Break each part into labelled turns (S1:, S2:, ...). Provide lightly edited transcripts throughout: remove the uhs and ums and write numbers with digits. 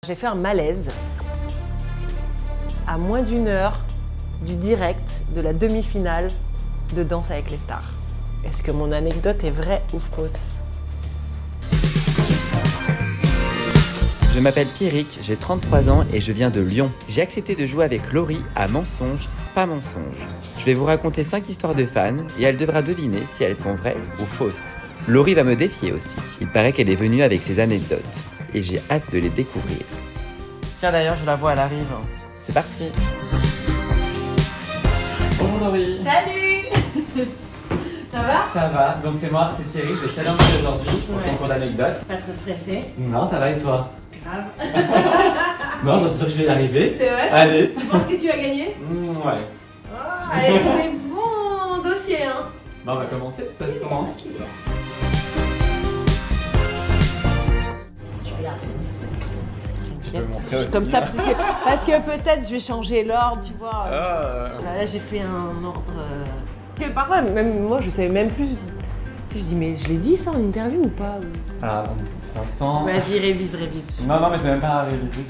S1: J'ai fait un malaise à moins d'une heure du direct de la demi-finale de Danse avec les stars. Est-ce que mon anecdote est vraie ou fausse?
S2: Je m'appelle Pierrick, j'ai 33 ans et je viens de Lyon. J'ai accepté de jouer avec Laurie à Mensonge, pas mensonge. Je vais vous raconter 5 histoires de fans et elle devra deviner si elles sont vraies ou fausses. Laurie va me défier aussi. Il paraît qu'elle est venue avec ses anecdotes et j'ai hâte de les découvrir. Tiens d'ailleurs, je la vois, elle arrive. C'est parti. Bonjour Laurie.
S1: Salut. Ça va?
S2: Ça va, donc c'est moi, c'est Thierry, je vais te challenger aujourd'hui pour ton concours d'anecdotes.
S1: Pas trop stressé?
S2: Non, ça va et toi?
S1: Grave.
S2: Non, je suis sûr que je vais y arriver.
S1: C'est vrai?
S2: Allez.
S1: Tu penses que tu vas gagner?
S2: Ouais.
S1: Oh, allez, on est bon dossier, hein.
S2: Bon, on va commencer de toute façon. Tu peux montrer aussi.
S1: Comme ça, parce que peut-être je vais changer l'ordre, tu vois.
S2: Ah.
S1: Là, j'ai fait un ordre. Que parfois, même moi, je savais même plus. Je dis, mais je l'ai dit ça en interview ou pas?
S2: Alors, un petit instant.
S1: Vas-y, révise.
S2: Non, mais c'est même pas un réviser.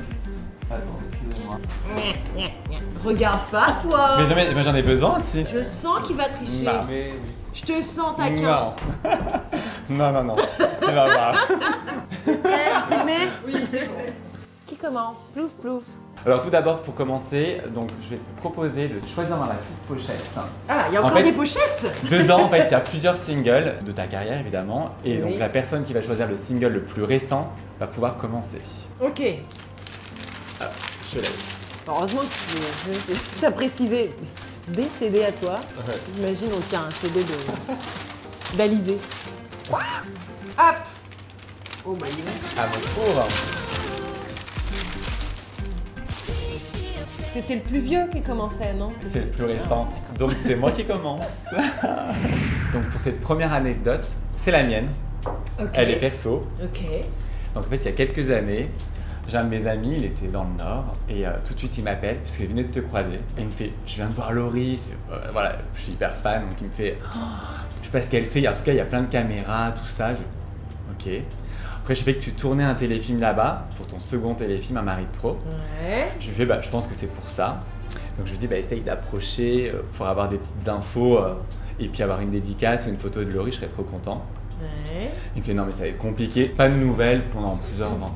S2: Attends, excusez-moi.
S1: Regarde pas, toi.
S2: Mais j'en ai besoin aussi.
S1: Je sens qu'il va tricher.
S2: Non, mais oui.
S1: Je te sens taquin.
S2: Non. Tu vas voir.
S1: Filmé? Oui, c'est bon. Qui commence? Plouf.
S2: Alors tout d'abord, pour commencer, donc je vais te proposer de choisir dans la petite pochette.
S1: Ah, il y a encore
S2: En fait,
S1: des pochettes?
S2: Dedans, en fait, il y a plusieurs singles de ta carrière, évidemment. Et donc
S1: Oui.
S2: la personne qui va choisir le single le plus récent va pouvoir commencer.
S1: Ok.
S2: Alors, je laisse.
S1: Heureusement que tu as précisé des CD à toi.
S2: Ouais.
S1: Imagine, on tient un CD d'Alizé. Hop. Oh bah,
S2: À mon tour.
S1: c'était le plus vieux qui commençait, non?
S2: C'est le plus récent, donc c'est moi qui commence. Donc pour cette première anecdote, c'est la mienne.
S1: Ok.
S2: Elle est perso.
S1: Ok.
S2: Donc en fait, il y a quelques années, j'ai un de mes amis, il était dans le Nord, et tout de suite il m'appelle, puisqu'il venait de te croiser, et il me fait « Je viens de voir Laurie, voilà, je suis hyper fan », donc il me fait oh, je sais pas ce qu'elle fait, en tout cas il y a plein de caméras, tout ça. Ok. Après, je sais que tu tournais un téléfilm là-bas, pour ton second téléfilm, Un mari de trop.
S1: Ouais.
S2: Je lui fais, je pense que c'est pour ça. Donc je lui dis, essaye d'approcher pour avoir des petites infos et puis avoir une dédicace ou une photo de Laurie, je serais trop content.
S1: Ouais.
S2: Il me fait, non mais ça va être compliqué, pas de nouvelles pendant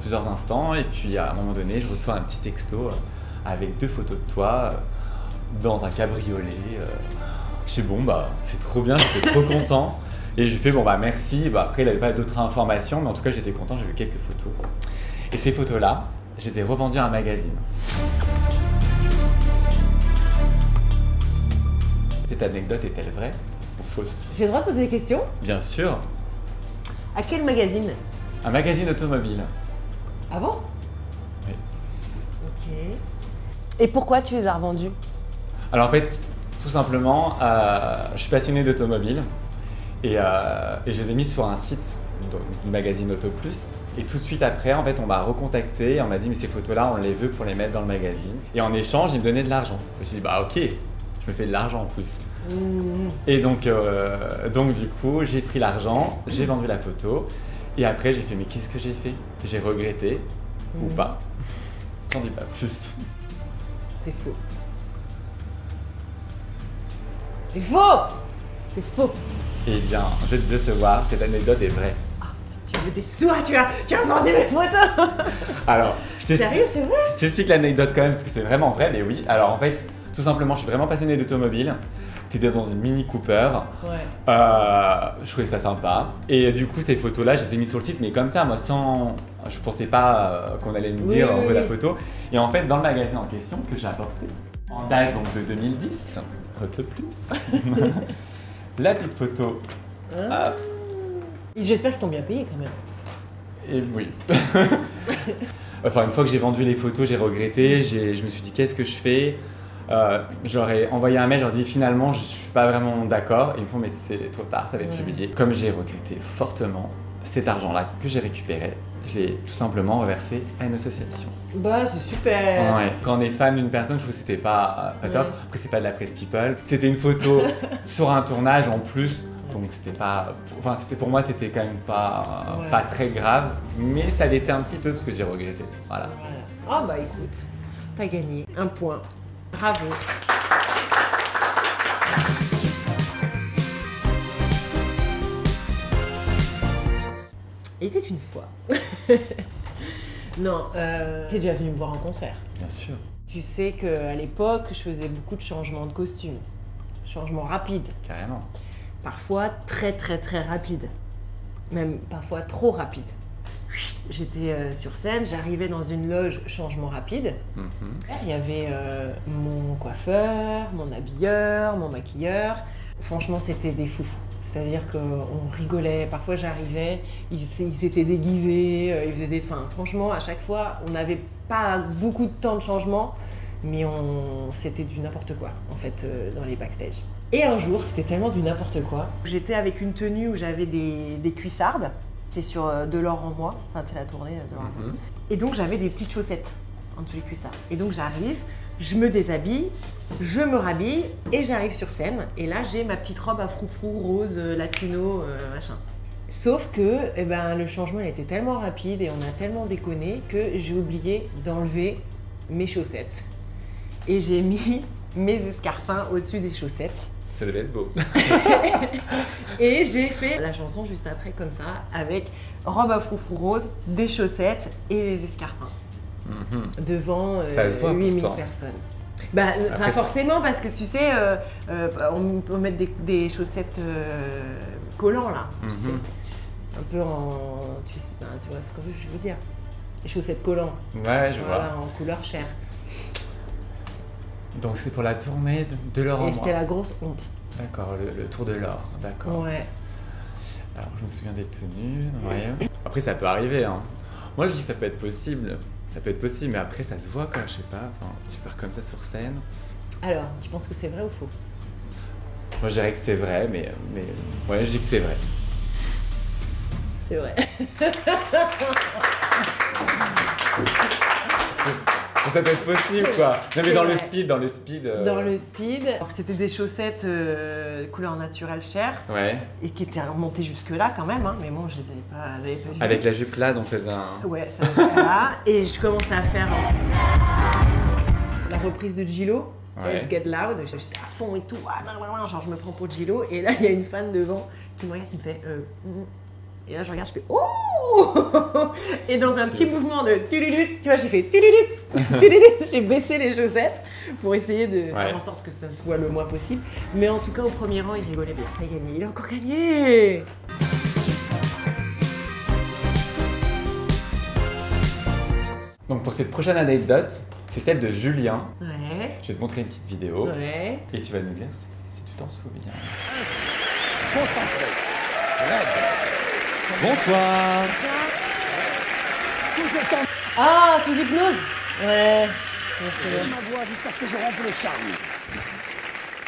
S2: plusieurs instants. Et puis à un moment donné, je reçois un petit texto avec 2 photos de toi dans un cabriolet. Je sais, c'est trop bien, j'étais trop content. Et je lui fais, merci. Après, il n'avait pas d'autres informations, mais en tout cas, j'étais content, j'ai vu quelques photos. Et ces photos-là, je les ai revendues à un magazine. Cette anecdote est-elle vraie ou fausse?
S1: J'ai le droit de poser des questions?
S2: Bien sûr,
S1: À quel magazine?
S2: un magazine automobile.
S1: Ah bon?
S2: Oui.
S1: Ok. Et pourquoi tu les as revendus?
S2: Alors en fait, tout simplement, je suis passionné d'automobile et je les ai mis sur un site du magazine Auto Plus. Et tout de suite après, en fait, on m'a recontacté et on m'a dit mais ces photos-là, on les veut pour les mettre dans le magazine. Et en échange, ils me donnaient de l'argent. Je me suis dit ok, je me fais de l'argent en plus. Et donc du coup, j'ai pris l'argent, j'ai vendu la photo. Et après, j'ai fait mais qu'est-ce que j'ai fait? J'ai regretté ou pas? J'en dis pas plus.
S1: C'est faux. C'est faux! C'est faux!
S2: Eh bien, je vais te décevoir, cette anecdote est vraie.
S1: Tu me déçois, tu as vendu mes photos!
S2: Alors,
S1: Sérieux, c'est vrai?
S2: je t'explique l'anecdote quand même parce que c'est vraiment vrai, mais oui. Alors en fait, tout simplement, je suis vraiment passionné d'automobile. T'étais dans une Mini Cooper.
S1: Ouais.
S2: Je trouvais ça sympa. Et du coup, ces photos-là, je les ai mis sur le site, mais comme ça, moi, sans. Je pensais pas qu'on allait me dire on veut la photo. Et en fait, dans le magazine en question que j'ai apporté, en date donc de 2010, Auto Plus, la petite photo.
S1: Hein? J'espère qu'ils t'ont bien payé quand même.
S2: Et oui. Enfin, une fois que j'ai vendu les photos, j'ai regretté. Je me suis dit, qu'est-ce que je fais? J'aurais envoyé un mail, je leur ai dit finalement, je suis pas vraiment d'accord. Ils me font, mais c'est trop tard, ça va être publié. Comme j'ai regretté fortement cet argent-là que j'ai récupéré, je l'ai tout simplement reversé à une association.
S1: Bah, c'est super!
S2: Ouais. Quand on est fan d'une personne, je trouve que c'était pas top. Après, c'est pas de la presse people. C'était une photo sur un tournage en plus. Donc c'était pas... Enfin, pour moi, c'était quand même pas,
S1: Ouais.
S2: pas très grave. Mais ça l'était un petit peu parce que j'ai regretté. Voilà.
S1: Ah bah écoute, t'as gagné. 1 point. Bravo. Il était une fois. Non, t'es déjà venu me voir en concert.
S2: Bien sûr.
S1: Tu sais qu'à l'époque, je faisais beaucoup de changements de costume. Changements rapides.
S2: Carrément.
S1: Parfois très rapide, même parfois trop rapide. J'étais sur scène, j'arrivais dans une loge changement rapide. Il y avait mon coiffeur, mon habilleur, mon maquilleur. Franchement, c'était des foufous. C'est-à-dire qu'on rigolait, parfois j'arrivais, ils étaient déguisés, ils faisaient des... Enfin, franchement, à chaque fois, on n'avait pas beaucoup de temps de changement, mais c'était du n'importe quoi, en fait, dans les backstage. Et un jour, c'était tellement du n'importe quoi. J'étais avec une tenue où j'avais des cuissardes. C'est sur Delors en moi. Enfin, c'est la tournée Delors en moi. Et donc, j'avais des petites chaussettes en dessous des cuissards. Et donc, j'arrive, je me déshabille, je me rhabille et j'arrive sur scène. Et là, j'ai ma petite robe à froufrou rose, latino, machin. Sauf que eh ben, le changement il était tellement rapide et on a tellement déconné que j'ai oublié d'enlever mes chaussettes. Et j'ai mis mes escarpins au-dessus des chaussettes.
S2: Ça devait être beau.
S1: Et j'ai fait la chanson juste après comme ça, avec robe à froufrou rose, des chaussettes et des escarpins. Devant
S2: Ça se voit
S1: 8000
S2: pourtant.
S1: personnes. Bah, pas forcément parce que tu sais, on peut mettre des chaussettes collants là, tu sais. Un peu en... Tu vois ce que je veux dire. Des chaussettes collants.
S2: Ouais, je
S1: Voilà,
S2: vois.
S1: en couleur chair.
S2: Donc c'est pour la tournée de l'or en
S1: Et
S2: moi.
S1: c'était la grosse honte.
S2: D'accord, le tour de l'or, d'accord.
S1: Ouais.
S2: Alors je me souviens des tenues, ouais. Après ça peut arriver, hein. Moi je dis que ça peut être possible. Ça peut être possible, mais après ça se voit quoi, je sais pas. Enfin, tu pars comme ça sur scène.
S1: Alors, tu penses que c'est vrai ou faux?
S2: Moi je dirais que c'est vrai, mais ouais, je dis que c'est vrai.
S1: C'est vrai.
S2: Ça peut être possible quoi. Non mais
S1: C'est
S2: dans
S1: vrai.
S2: le speed.
S1: Dans le speed, c'était des chaussettes couleur naturelle chair
S2: Ouais.
S1: et qui étaient remontées jusque là quand même, hein, mais bon, je les avais pas vues.
S2: Avec la jupe là, donc faisait un.
S1: Ouais, ça va là. Et je commençais à faire la reprise de Gillo,
S2: Ouais.
S1: Let's Get Loud. J'étais à fond et tout, genre je me prends pour Gillo. Et là, il y a une fan devant qui me regarde, qui me fait Et là, je regarde, je fais oh. Et dans un petit mouvement de tu vois, j'ai fait j'ai baissé les chaussettes pour essayer de faire en sorte que ça se voit le moins possible. Mais en tout cas, au premier rang, il rigolait bien. Il a gagné, il a encore gagné.
S2: Donc pour cette prochaine anecdote, c'est celle de Julien.
S1: Ouais.
S2: Je vais te montrer une petite vidéo
S1: Ouais.
S2: et tu vas nous dire si tu t'en souviens.
S3: Concentré. Bonsoir. Toujours tendu
S1: Ah, sous hypnose. Ouais. C'est bon.
S3: ma voix jusqu'à ce que je rompe le charme.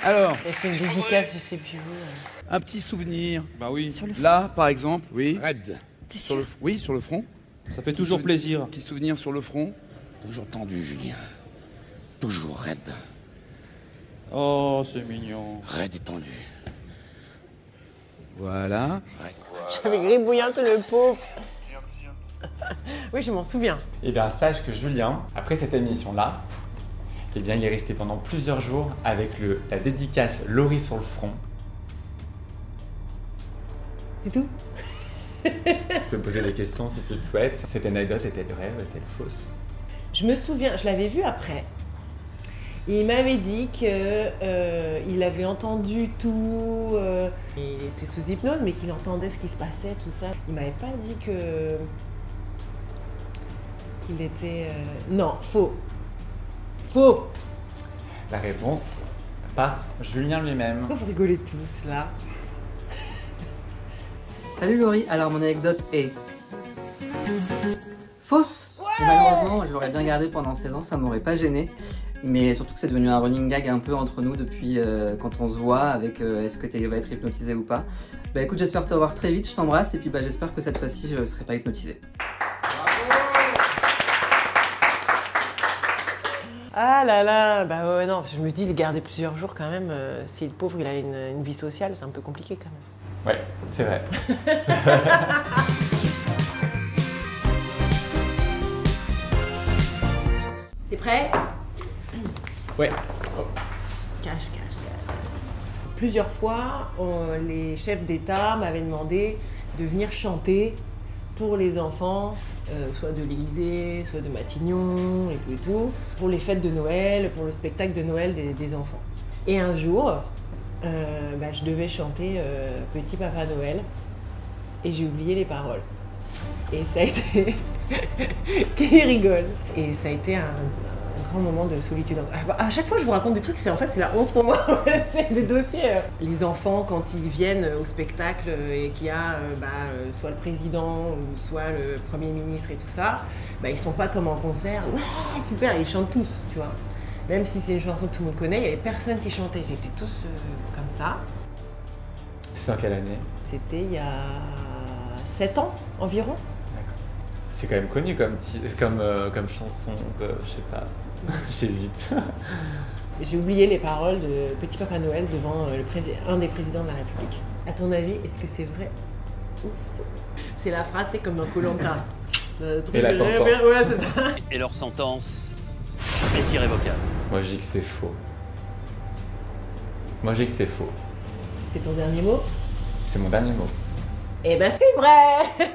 S3: Alors,
S1: Elle fait une dédicace, je sais plus où.
S3: un petit souvenir.
S4: Bah oui,
S3: Là, par exemple, oui.
S4: raide.
S3: Oui, sur le front.
S4: Ça fait toujours plaisir.
S3: Petit souvenir sur le front.
S4: Toujours tendu, Julien. Toujours raide. Oh, c'est mignon. Raide et tendu.
S3: Voilà.
S1: J'avais gribouillant sur le pauvre. Oui, je m'en souviens.
S2: Eh bien, sache que Julien, après cette émission-là, eh bien, il est resté pendant plusieurs jours avec la dédicace Laurie sur le front.
S1: C'est tout.
S2: Tu peux me poser des questions si tu le souhaites. Cette anecdote était vraie ou était-elle fausse?
S1: Je me souviens, je l'avais vu après. Et il m'avait dit qu'il avait entendu tout. Il était sous hypnose, mais qu'il entendait ce qui se passait, tout ça. Il m'avait pas dit qu'il était. Non, faux. Faux.
S2: La réponse par Julien lui-même.
S1: Pourquoi vous rigolez tous là?
S5: Salut Laurie, alors mon anecdote est fausse. Et malheureusement, je l'aurais bien gardée pendant 16 ans, ça m'aurait pas gêné. Mais surtout que c'est devenu un running gag un peu entre nous depuis quand on se voit avec est-ce que tu vas être hypnotisé ou pas. Bah écoute, j'espère te revoir très vite, je t'embrasse et puis bah j'espère que cette fois-ci je serai pas hypnotisé.
S1: Ah là là, bah ouais, non, je me dis, le garder plusieurs jours quand même, si le pauvre il a une vie sociale, c'est un peu compliqué quand même.
S2: Ouais, c'est vrai.
S1: T'es prêt?
S2: Ouais. Oh.
S1: Cache. Plusieurs fois, les chefs d'État m'avaient demandé de venir chanter pour les enfants, soit de l'Élysée, soit de Matignon, et tout, pour les fêtes de Noël, pour le spectacle de Noël des enfants. Et un jour, je devais chanter Petit Papa Noël, et j'ai oublié les paroles. Et ça a été... Qui rigole. Et ça a été un grand moment de solitude. À chaque fois que je vous raconte des trucs, c'est la honte pour moi. C'est des dossiers. Les enfants, quand ils viennent au spectacle et qu'il y a soit le président ou soit le Premier ministre et tout ça, ils sont pas comme en concert. Ouais, super, ils chantent tous, tu vois. Même si c'est une chanson que tout le monde connaît, il y avait personne qui chantait. Ils étaient tous comme ça.
S2: C'est en quelle année?
S1: C'était il y a 7 ans environ.
S2: C'est quand même connu comme chanson, je sais pas, j'hésite.
S1: J'ai oublié les paroles de Petit Papa Noël devant un des présidents de la République. À ton avis, est-ce que c'est vrai ou faux? C'est la phrase, c'est comme dans Koh-Lanta.
S2: Et la sentence.
S1: Ouais, c'est ça.
S3: Et leur sentence est irrévocable.
S2: Moi je dis que c'est faux. Moi je dis que c'est faux.
S1: C'est ton dernier mot?
S2: C'est mon dernier mot.
S1: Eh ben c'est vrai.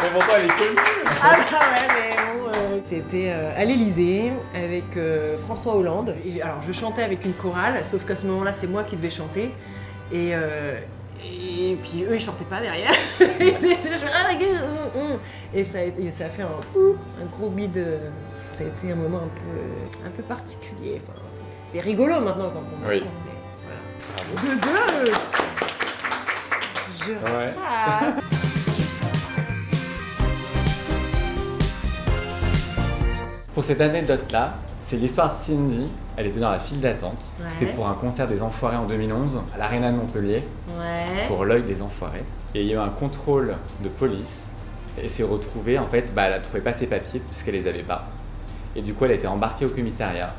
S2: Mais pourquoi elle est connue?
S1: Ah bah ouais, mais bon, c'était à l'Élysée avec François Hollande. Alors je chantais avec une chorale, sauf qu'à ce moment-là c'est moi qui devais chanter. Et puis eux ils chantaient pas derrière. Et ça a fait un gros bide. Ça a été un moment un peu particulier. Enfin, c'était rigolo maintenant quand on
S2: oui.
S1: Voilà. De deux. Je rate.
S2: Pour cette anecdote-là, c'est l'histoire de Cindy. Elle était dans la file d'attente.
S1: Ouais.
S2: C'était pour un concert des Enfoirés en 2011 à l'Arena de Montpellier, pour l'œil des Enfoirés. Et il y a eu un contrôle de police. Et s'est retrouvée, en fait, elle ne trouvait pas ses papiers puisqu'elle les avait pas. Et du coup, elle a été embarquée au commissariat.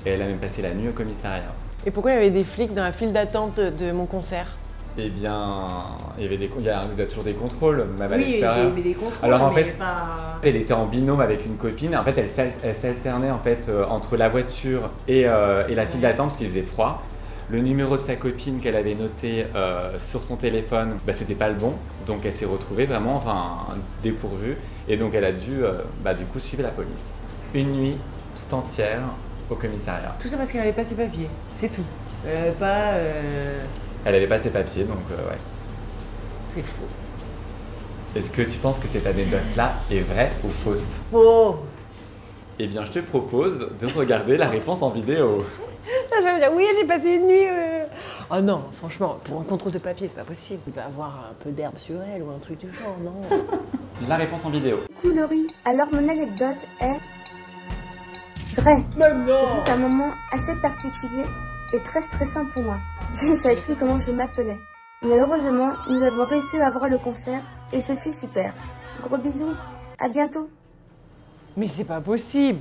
S2: Et elle a même passé la nuit au commissariat.
S1: Et pourquoi il y avait des flics dans la file d'attente de mon concert?
S2: Eh bien, il y a toujours des contrôles, même à l'extérieur.
S1: Oui, il y avait des contrôles.
S2: Alors en
S1: mais
S2: fait,
S1: pas...
S2: elle était en binôme avec une copine. En fait, elle s'alternait en fait entre la voiture et la file d'attente parce qu'il faisait froid. Le numéro de sa copine qu'elle avait noté sur son téléphone, c'était pas le bon. Donc elle s'est retrouvée vraiment dépourvue. Et donc elle a dû du coup suivre la police. Une nuit tout entière au commissariat.
S1: Tout ça parce qu'elle n'avait pas ses papiers, c'est tout. Elle n'avait pas...
S2: Elle n'avait pas ses papiers, donc ouais.
S1: C'est faux.
S2: Est-ce que tu penses que cette anecdote-là est vraie ou fausse?
S1: Faux.
S2: Eh bien, je te propose de regarder la réponse en vidéo.
S1: Là, je vais me dire, oui, j'ai passé une nuit... Oh non, franchement, pour un contrôle de papier, c'est pas possible. Il va avoir un peu d'herbe sur elle ou un truc du genre, non?
S2: La réponse en vidéo.
S6: Coucou Laurie, alors mon anecdote est vraie.
S1: Mais non.
S6: C'était un moment assez particulier et très stressant pour moi. Je ne savais plus comment je m'appelais. Mais heureusement, nous avons réussi à avoir le concert et ce fut super. Gros bisous, à bientôt.
S1: Mais c'est pas possible.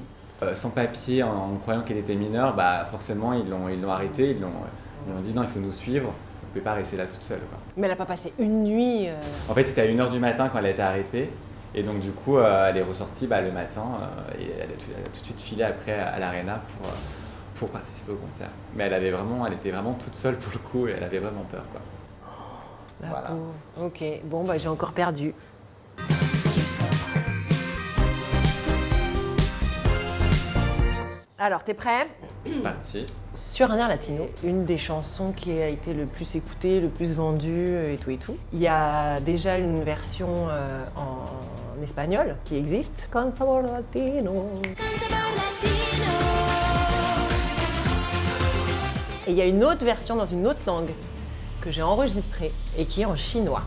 S2: Sans papier, en croyant qu'elle était mineure, forcément ils l'ont arrêtée, ils lui ont dit non, il faut nous suivre, vous ne pouvez pas rester là toute seule. Quoi.
S1: Mais elle a pas passé une nuit...
S2: En fait, c'était à 1h du matin quand elle a été arrêtée. Et donc du coup, elle est ressortie le matin et elle a tout de suite filé après à l'Arena pour participer au concert. Mais elle était vraiment toute seule pour le coup et elle avait vraiment peur. Quoi.
S1: Voilà. Pauvre. Ok, bon j'ai encore perdu. Alors, t'es prêt?
S2: C'est parti.
S1: Sur un air latino, une des chansons qui a été le plus écoutée, le plus vendue et tout. Il y a déjà une version en espagnol qui existe. Con sabor latino. Et il y a une autre version dans une autre langue que j'ai enregistrée et qui est en chinois.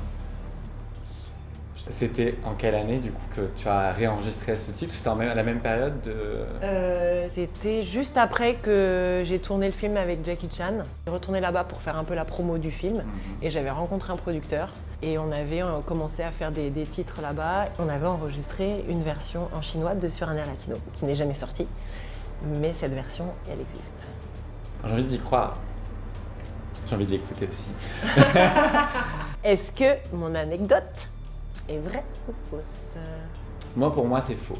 S2: C'était en quelle année du coup que tu as réenregistré ce titre? C'était à la même période de...
S1: C'était juste après que j'ai tourné le film avec Jackie Chan. J'ai retourné là-bas pour faire un peu la promo du film et j'avais rencontré un producteur et on avait commencé à faire des titres là-bas. On avait enregistré une version en chinois de Sur un air latino qui n'est jamais sortie, mais cette version, elle existe.
S2: J'ai envie d'y croire. J'ai envie de l'écouter aussi.
S1: Est-ce que mon anecdote est vraie ou fausse?
S2: Pour moi, c'est faux.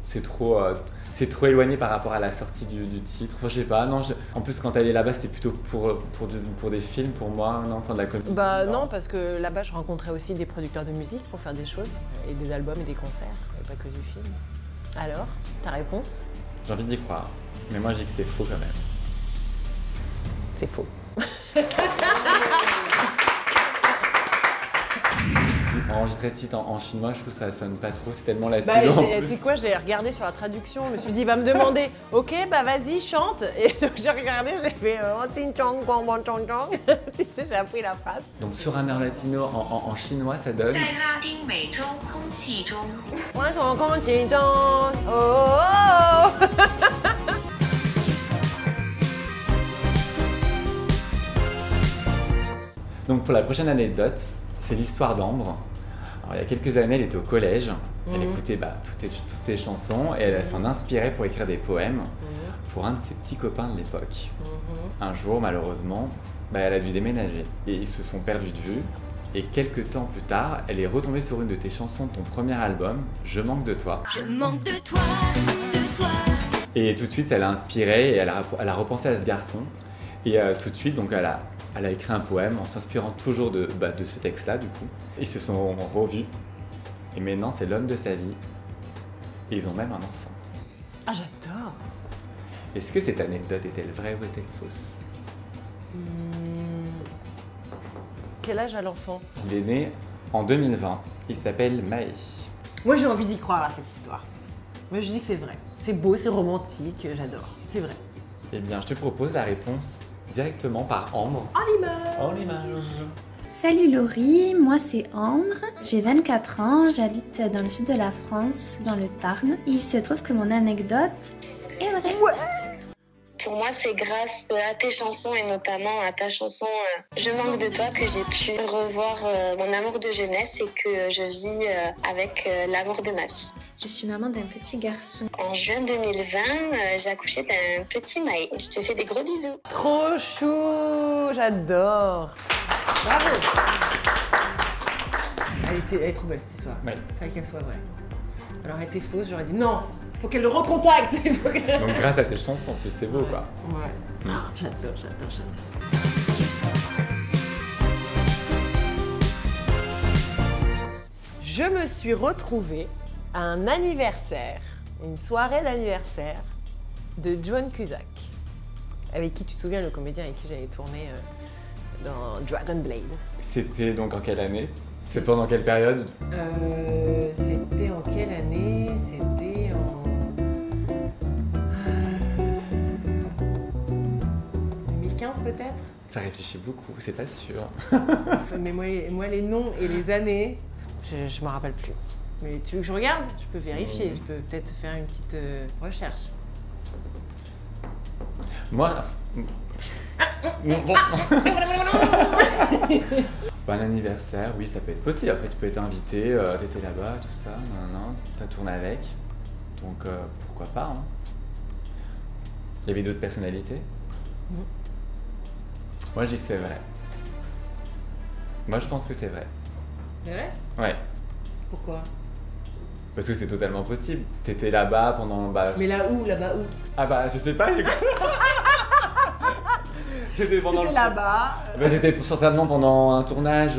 S2: C'est trop éloigné par rapport à la sortie du titre. Enfin, je sais pas, non. En plus, quand elle est là-bas, c'était plutôt pour des films, pour moi, non, enfin de la comédie.
S1: Bah non, parce que là-bas, je rencontrais aussi des producteurs de musique pour faire des choses, et des albums et des concerts, et pas que du film. Alors, ta réponse?
S2: J'ai envie d'y croire, mais moi, je dis que c'est faux quand même.
S1: C'est faux.
S2: Enregistrer ce titre en chinois, je trouve que ça sonne pas trop, c'est tellement latino.
S1: Tu sais quoi, j'ai regardé sur la traduction, je me suis dit, il va me demander, ok, bah vas-y, chante. Et donc j'ai regardé, j'ai fait, tu sais, j'ai appris la phrase.
S2: Donc sur un air latino en chinois, ça donne. Donc pour la prochaine anecdote, c'est l'histoire d'Ambre. Alors, il y a quelques années, elle était au collège, elle écoutait toutes les chansons et elle s'en inspirait pour écrire des poèmes pour un de ses petits copains de l'époque. Un jour, malheureusement, elle a dû déménager et ils se sont perdus de vue. Et quelques temps plus tard, elle est retombée sur une de tes chansons de ton premier album, Je manque de toi.
S7: Je manque de toi, de toi.
S2: Et tout de suite, elle a inspiré et elle a repensé à ce garçon. Et tout de suite, donc elle a écrit un poème en s'inspirant toujours de ce texte-là, du coup. Ils se sont revus. Et maintenant, c'est l'homme de sa vie. Et ils ont même un enfant.
S1: Ah, j'adore.
S2: Est-ce que cette anecdote est-elle vraie ou est-elle fausse?
S1: Quel âge a l'enfant?
S2: Il est né en 2020. Il s'appelle Maë.
S1: Moi, j'ai envie d'y croire à cette histoire. Moi, je dis que c'est vrai. C'est beau, c'est romantique, j'adore. C'est vrai.
S2: Eh bien, je te propose la réponse directement par Ambre. En l'image.
S8: Salut Laurie, moi c'est Ambre, j'ai 24 ans, j'habite dans le sud de la France, dans le Tarn. Il se trouve que mon anecdote est vraie.
S1: Ouais.
S6: Pour moi, c'est grâce à tes chansons et notamment à ta chanson Je manque de toi que j'ai pu revoir mon amour de jeunesse et que je vis avec l'amour de ma vie.
S8: Je suis maman d'un petit garçon.
S6: En juin 2020, j'ai accouché d'un petit Maë. Je te fais des gros bisous.
S1: Trop chou, j'adore. Bravo. Elle est trop belle cette histoire.
S2: Ouais.
S1: Fallait qu'elle soit vraie. Alors elle était fausse, j'aurais dit non, faut qu'elle le recontacte.
S2: Donc grâce à tes chansons, en plus c'est beau quoi.
S1: Ouais. Ah, j'adore. Je me suis retrouvée à un anniversaire, une soirée d'anniversaire de John Cusack, avec qui tu te souviens, le comédien avec qui j'avais tourné dans Dragon Blade. C'était
S2: donc en quelle année? C'est pendant quelle période?
S1: C'était en quelle année? C'était en 2015 peut-être?
S2: Ça réfléchit beaucoup, c'est pas sûr.
S1: Mais moi les noms et les années, je me rappelle plus. Mais tu veux que je regarde? Je peux vérifier, je peux peut-être faire une petite recherche.
S2: Moi... Un anniversaire, oui, ça peut être possible. Après, tu peux être invité, t'étais là-bas, tout ça, t'as tourné avec. Donc, pourquoi pas, hein. Il y avait d'autres personnalités? Moi, je dis que c'est vrai. Moi, je pense que c'est vrai.
S1: C'est vrai?
S2: Ouais.
S1: Pourquoi?
S2: Parce que c'est totalement possible. T'étais là-bas pendant...
S1: Mais là-bas où?
S2: Ah je sais pas, du coup. C'était pendant
S1: là-bas.
S2: C'était certainement pendant un tournage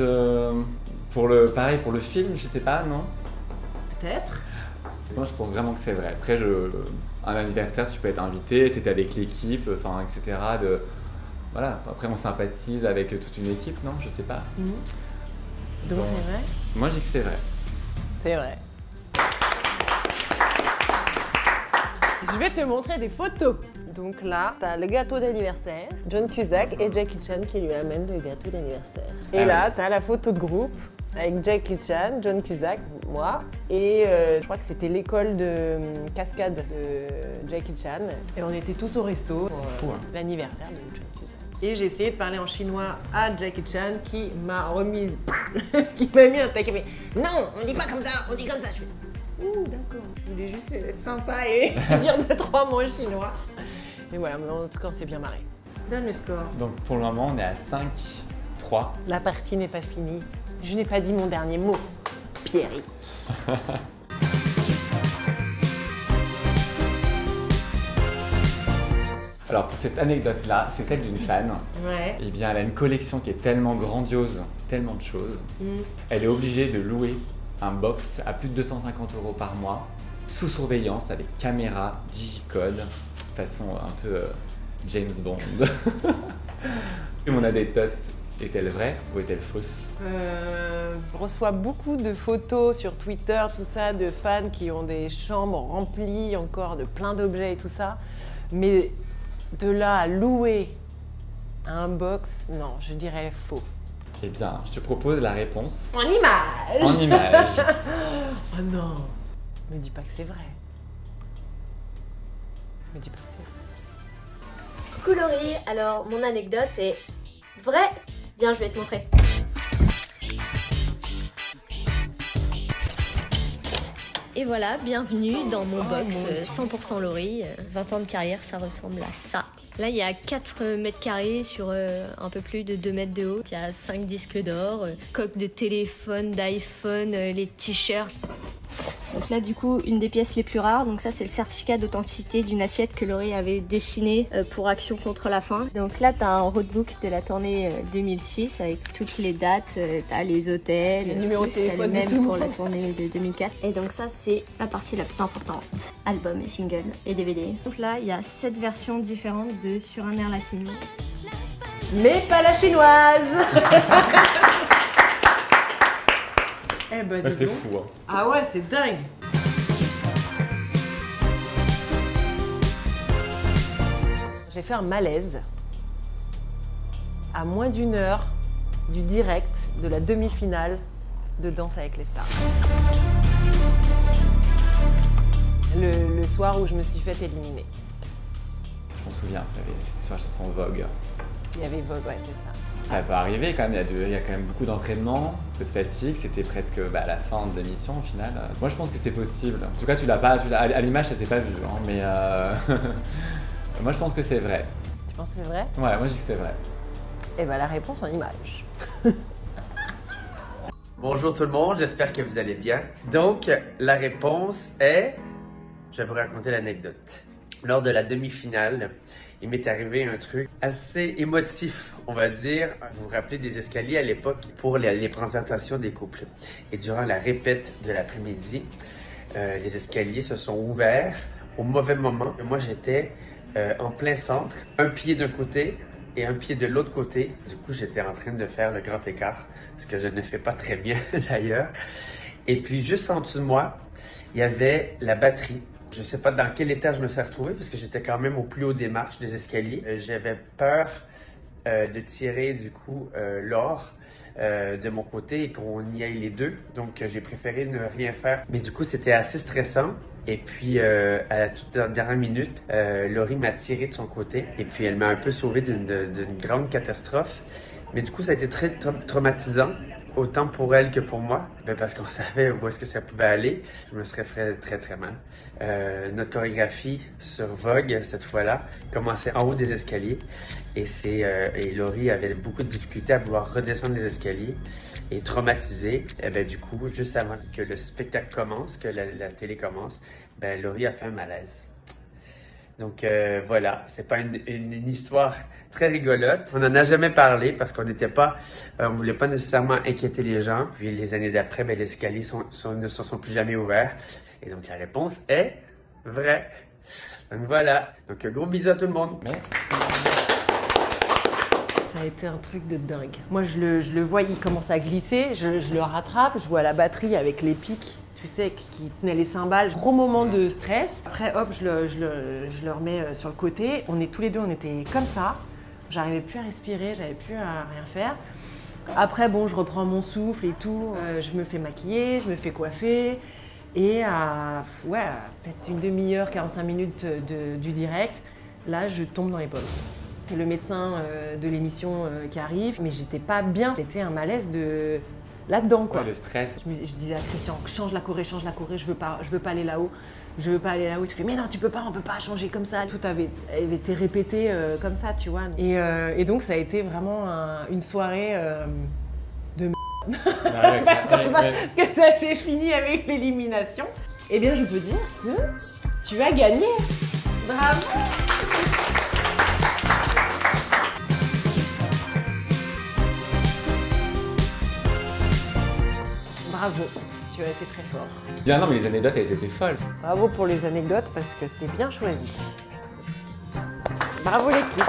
S2: pour le film, je sais pas, non?
S1: Peut-être.
S2: Moi, je pense vraiment que c'est vrai. Après, un anniversaire, tu peux être invité, t'étais avec l'équipe, enfin, etc. Voilà. Après, on sympathise avec toute une équipe, non? Je sais pas.
S1: Donc c'est vrai?
S2: Moi, je dis que c'est vrai.
S1: C'est vrai. Je vais te montrer des photos. Donc là, t'as le gâteau d'anniversaire, John Cusack et Jackie Chan qui lui amènent le gâteau d'anniversaire. Et là, t'as la photo de groupe avec Jackie Chan, John Cusack, moi, et je crois que c'était l'école de cascade de Jackie Chan. Et on était tous au resto pour l'anniversaire de John Cusack. Et j'ai essayé de parler en chinois à Jackie Chan qui m'a remise, qui m'a mis un taquet. Non, on dit pas comme ça, on dit comme ça. Je fais, ouh, d'accord, je voulais juste être sympa et dire 2-3 mots chinois. Mais voilà, mais en tout cas, on s'est bien marré. Donne le score.
S2: Donc pour le moment, on est à 5-3.
S1: La partie n'est pas finie. Je n'ai pas dit mon dernier mot. Pierrick.
S2: Alors pour cette anecdote-là, c'est celle d'une fan.
S1: Ouais.
S2: Eh bien, elle a une collection qui est tellement grandiose, tellement de choses. Elle est obligée de louer un box à plus de 250 € par mois, sous surveillance, avec caméra, digicode, façon un peu James Bond. Et mon anecdote est-elle vraie ou est-elle fausse?
S1: Je reçois beaucoup de photos sur Twitter, tout ça, de fans qui ont des chambres remplies encore de plein d'objets et tout ça. Mais de là à louer un box, non, je dirais faux.
S2: Eh bien, je te propose la réponse.
S1: En image.
S2: En image.
S1: Oh non. Me dis pas que c'est vrai. Me dis pas que c'est vrai.
S9: Coucou Laurie, alors mon anecdote est vraie. Viens, je vais te montrer. Et voilà, bienvenue dans mon box 100% Laurie. 20 ans de carrière, ça ressemble à ça. Là, il y a 4 mètres carrés sur un peu plus de 2 mètres de haut. Il y a 5 disques d'or, coques de téléphone, d'iPhone, les t-shirts. Donc là, du coup, une des pièces les plus rares. Donc ça, c'est le certificat d'authenticité d'une assiette que Laurie avait dessinée pour Action contre la faim. Donc là, t'as un roadbook de la tournée 2006 avec toutes les dates. T'as les hôtels,
S1: le numéro de téléphone
S9: même
S1: et tout.
S9: pour la tournée de 2004. Et donc ça, c'est la partie la plus importante. Album et single et DVD. Donc là, il y a 7 versions différentes de Sur un air latino.
S1: Mais pas la chinoise. Eh ben, dis
S2: C'est
S1: donc.
S2: fou, hein.
S1: Ah ouais, c'est dingue. J'ai fait un malaise à moins d'1 heure du direct de la demi-finale de Danse avec les stars. Le soir où je me suis fait éliminer.
S2: Je m'en souviens, c'était sur la chanson Vogue.
S1: Il y avait Vogue, ouais, c'est ça.
S2: Ça peut arriver quand même, il y a quand même beaucoup d'entraînement, peu de fatigue, c'était presque à la fin de l'émission au final. Moi je pense que c'est possible. En tout cas tu l'as pas, à l'image ça s'est pas vu, hein, mais moi je pense que c'est vrai.
S1: Tu penses que c'est vrai?
S2: Ouais, moi je dis que c'est vrai.
S1: Et ben la réponse en image.
S10: Bonjour tout le monde, j'espère que vous allez bien. Donc la réponse est, je vais vous raconter l'anecdote. Lors de la demi-finale, il m'est arrivé un truc assez émotif, on va dire. Vous vous rappelez des escaliers à l'époque pour les présentations des couples. Et durant la répète de l'après-midi, les escaliers se sont ouverts au mauvais moment. Moi, j'étais en plein centre, un pied d'un côté et un pied de l'autre côté. Du coup, j'étais en train de faire le grand écart, ce que je ne fais pas très bien d'ailleurs. Et puis, juste en dessous de moi, il y avait la batterie. Je ne sais pas dans quel état je me suis retrouvé parce que j'étais quand même au plus haut des marches des escaliers. J'avais peur de tirer du coup l'or de mon côté et qu'on y aille les deux. Donc j'ai préféré ne rien faire. Mais du coup c'était assez stressant. Et puis à la toute dernière minute, Laurie m'a tiré de son côté et puis elle m'a un peu sauvé d'une grande catastrophe. Mais du coup ça a été très traumatisant. Autant pour elle que pour moi, parce qu'on savait où est-ce que ça pouvait aller. Je me serais fait très très mal. Notre chorégraphie sur Vogue, cette fois-là, commençait en haut des escaliers. Et Laurie avait beaucoup de difficultés à vouloir redescendre les escaliers. Et traumatisée, du coup, juste avant que le spectacle commence, que la télé commence, Laurie a fait un malaise. Donc voilà, c'est pas une histoire très rigolote. On n'en a jamais parlé parce qu'on n'était pas, on voulait pas nécessairement inquiéter les gens. Puis les années d'après, les escaliers ne se sont plus jamais ouverts. Et donc la réponse est vraie. Donc voilà. Donc gros bisous à tout le monde.
S2: Merci.
S1: Ça a été un truc de dingue. Moi, je le vois, il commence à glisser, je le rattrape, je vois la batterie avec les pics, tu sais, qui tenait les cymbales. Gros moment de stress. Après, hop, je le remets sur le côté. On est tous les deux, on était comme ça. J'arrivais plus à respirer, j'avais plus à rien faire. Après, bon, je reprends mon souffle et tout. Je me fais maquiller, je me fais coiffer. Et à peut-être une demi-heure, 45 minutes du direct, là, je tombe dans les pommes. Le médecin de l'émission qui arrive, mais j'étais pas bien. C'était un malaise là-dedans, quoi.
S2: Ouais, le stress.
S1: Je disais à Christian, change la choré, je veux pas aller là-haut. je veux pas aller là-haut. Tu fais mais non, tu peux pas, on peut pas changer comme ça. Tout avait été répété comme ça, tu vois. Et donc ça a été vraiment une soirée de parce que ça s'est fini avec l'élimination. Eh bien, je peux dire que tu as gagné. Bravo. Bravo, tu as été très fort.
S2: Bien non, mais les anecdotes, elles étaient folles.
S1: Bravo pour les anecdotes parce que c'est bien choisi. Bravo l'équipe.